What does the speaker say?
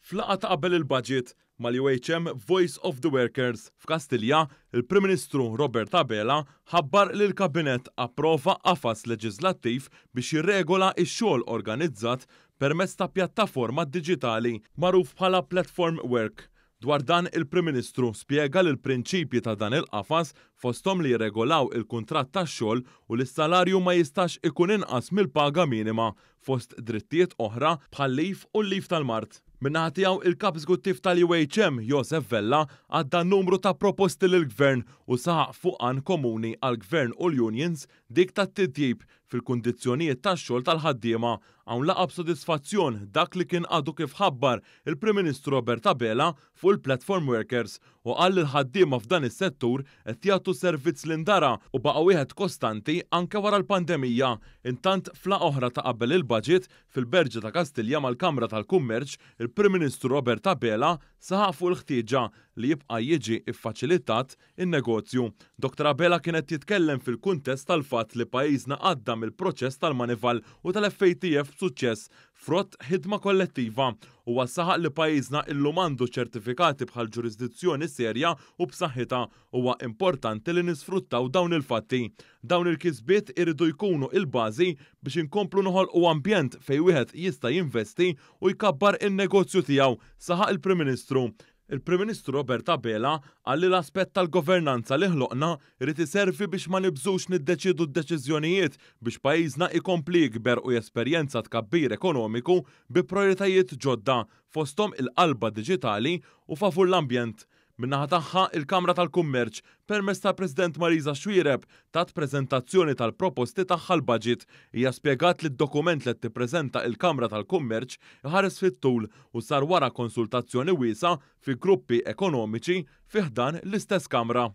Flaqa ta' qabel il-budget mal-UHM Voice of the Workers f'Kastilja, il-Prim Ministru Robert Abela ħabbar li l-Kabinett approva qafas leġislattiv biex jirregola x-xogħol organizzat permezz ta' pjattaforma diġitali magħruf bħala Platform Work. Dwar dan il-Prim Ministru spjega li l-prinċipji ta' dan il-qafas fosthom li jirregolaw il-kuntratt tax-xogħol u l-salarju ma jistax ikun inqas mill-paga minima fost drittijiet oħra bħal leave u l-leave tal-mart. Min-naħa tiegħu il-kap eżekuttiv tal-UHM Joseph Vella għadda numru ta' proposti lill-Gvern u saħaq fuq għan komuni għall-Gvern u l-Unions dik tat-titjib fil-kundizzjonijiet tax-xogħol tal-ħaddiema hawn laqa b'sodisfazzjon dak li kien għadu kif ħabbar il-Prim Ministru Robert Abela fuq il-Platform Workers u qal li l-ħaddiema f'dan is-settur qed jagħtu servizz lindara u baqa' wieħed kostanti anke wara l-pandemija. Intant flaqa oħra ta' qabel il-budget fil-Berġa ta' Kastilja mal-Kamra tal-Kummerċ, il-Prim Ministru Robert Abela saħaq fuq il-ħtieġa li jibqa' jiġi iffaċilitat in-negozju. Dr. Abela kienet jitkellem fil-kuntest tal-fatt li pajjiżna għadda mill-proċess tal-Manival u tal-FATF b'suċċess frott ħidma kollettiva u saħaq li pajjiżna illum għandu ċertifikati bħal ġurisdizzjoni serja u b'saħħitha huwa importanti li nisfruttaw dawn il-fatti. Dawn il-kisbiet iridu jkunu il-bażi biex inkomplu noħolqu ambjent fejn wieħed jista' jinvesti u jkabbar in-negozju tiegħu, saħaq il-Prim Ministru. Il-Prim Ministru Robert Abela qal li l-aspett tal-governanza li ħloqna irid iservi biex ma nibżux niddeċiedu d-deċiżjonijiet biex pajjiżna ikompli jikber u jesperjenza tkabbir ekonomiku bi prioritajiet ġodda fosthom il-qalba diġitali u favur l-ambjent. Min-naħa tagħha il-Kamra tal-Kummerċ permezz tal-President Marisa Xwiereb tat preżentazzjoni tal-proposti tagħha l-budget hija spjegat li d-dokument li tippreżenta il-Kamra tal-Kummerċ iħares fit-tul u sar wara konsultazzjoni wiesa fi gruppi ekonomiċi fi ħdan l-istess Kamra.